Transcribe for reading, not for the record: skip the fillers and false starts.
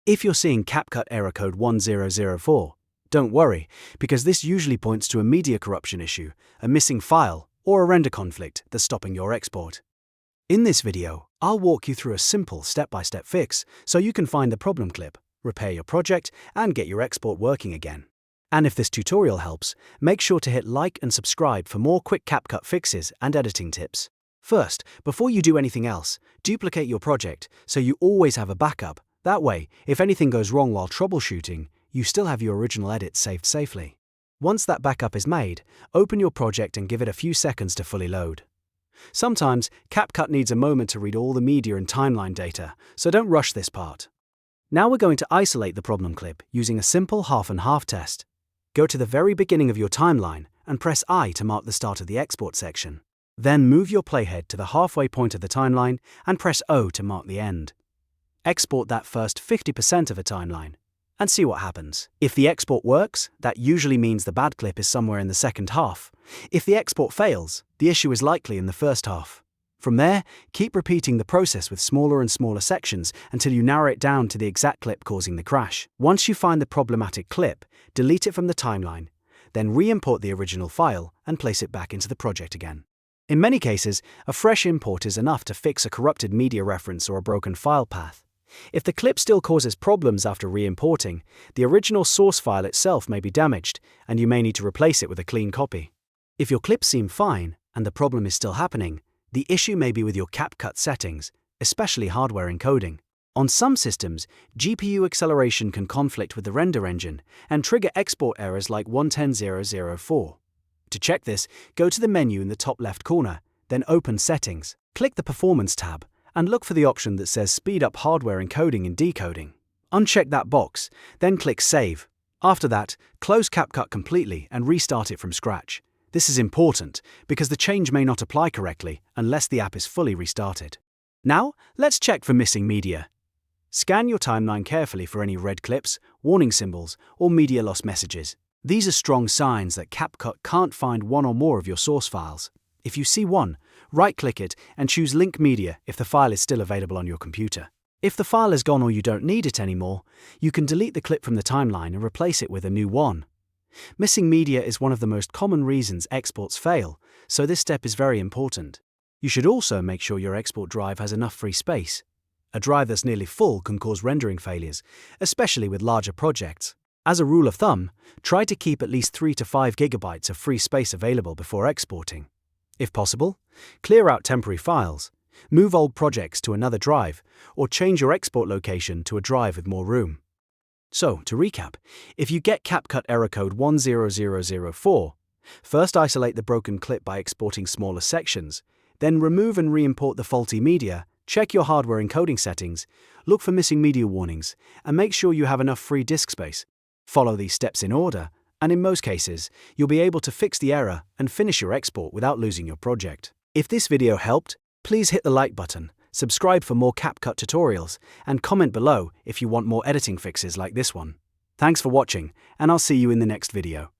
If you're seeing CapCut Error Code 1004, don't worry, because this usually points to a media corruption issue, a missing file, or a render conflict that's stopping your export. In this video, I'll walk you through a simple step-by-step fix so you can find the problem clip, repair your project, and get your export working again. And if this tutorial helps, make sure to hit like and subscribe for more quick CapCut fixes and editing tips. First, before you do anything else, duplicate your project so you always have a backup. That way, if anything goes wrong while troubleshooting, you still have your original edit saved safely. Once that backup is made, open your project and give it a few seconds to fully load. Sometimes, CapCut needs a moment to read all the media and timeline data, so don't rush this part. Now we're going to isolate the problem clip using a simple half-and-half test. Go to the very beginning of your timeline and press I to mark the start of the export section. Then move your playhead to the halfway point of the timeline and press O to mark the end. Export that first 50% of a timeline and see what happens. If the export works, that usually means the bad clip is somewhere in the second half. If the export fails, the issue is likely in the first half. From there, keep repeating the process with smaller and smaller sections until you narrow it down to the exact clip causing the crash. Once you find the problematic clip, delete it from the timeline, then re-import the original file and place it back into the project again. In many cases, a fresh import is enough to fix a corrupted media reference or a broken file path. If the clip still causes problems after re-importing, the original source file itself may be damaged, and you may need to replace it with a clean copy. If your clips seem fine, and the problem is still happening, the issue may be with your CapCut settings, especially hardware encoding. On some systems, GPU acceleration can conflict with the render engine and trigger export errors like 110004. To check this, go to the menu in the top left corner, then open Settings. Click the Performance tab, and look for the option that says Speed up hardware encoding and decoding. Uncheck that box, then click Save. After that, close CapCut completely and restart it from scratch. This is important because the change may not apply correctly unless the app is fully restarted. Now, let's check for missing media. Scan your timeline carefully for any red clips, warning symbols, or media loss messages. These are strong signs that CapCut can't find one or more of your source files. If you see one, right-click it and choose Link Media if the file is still available on your computer. If the file is gone or you don't need it anymore, you can delete the clip from the timeline and replace it with a new one. Missing media is one of the most common reasons exports fail, so this step is very important. You should also make sure your export drive has enough free space. A drive that's nearly full can cause rendering failures, especially with larger projects. As a rule of thumb, try to keep at least 3 to 5 gigabytes of free space available before exporting. If possible, clear out temporary files, move old projects to another drive, or change your export location to a drive with more room. So, to recap, if you get CapCut Error Code 10004, first isolate the broken clip by exporting smaller sections, then remove and re-import the faulty media, check your hardware encoding settings, look for missing media warnings, and make sure you have enough free disk space. Follow these steps in order, and in most cases, you'll be able to fix the error and finish your export without losing your project. If this video helped, please hit the like button, subscribe for more CapCut tutorials, and comment below if you want more editing fixes like this one. Thanks for watching, and I'll see you in the next video.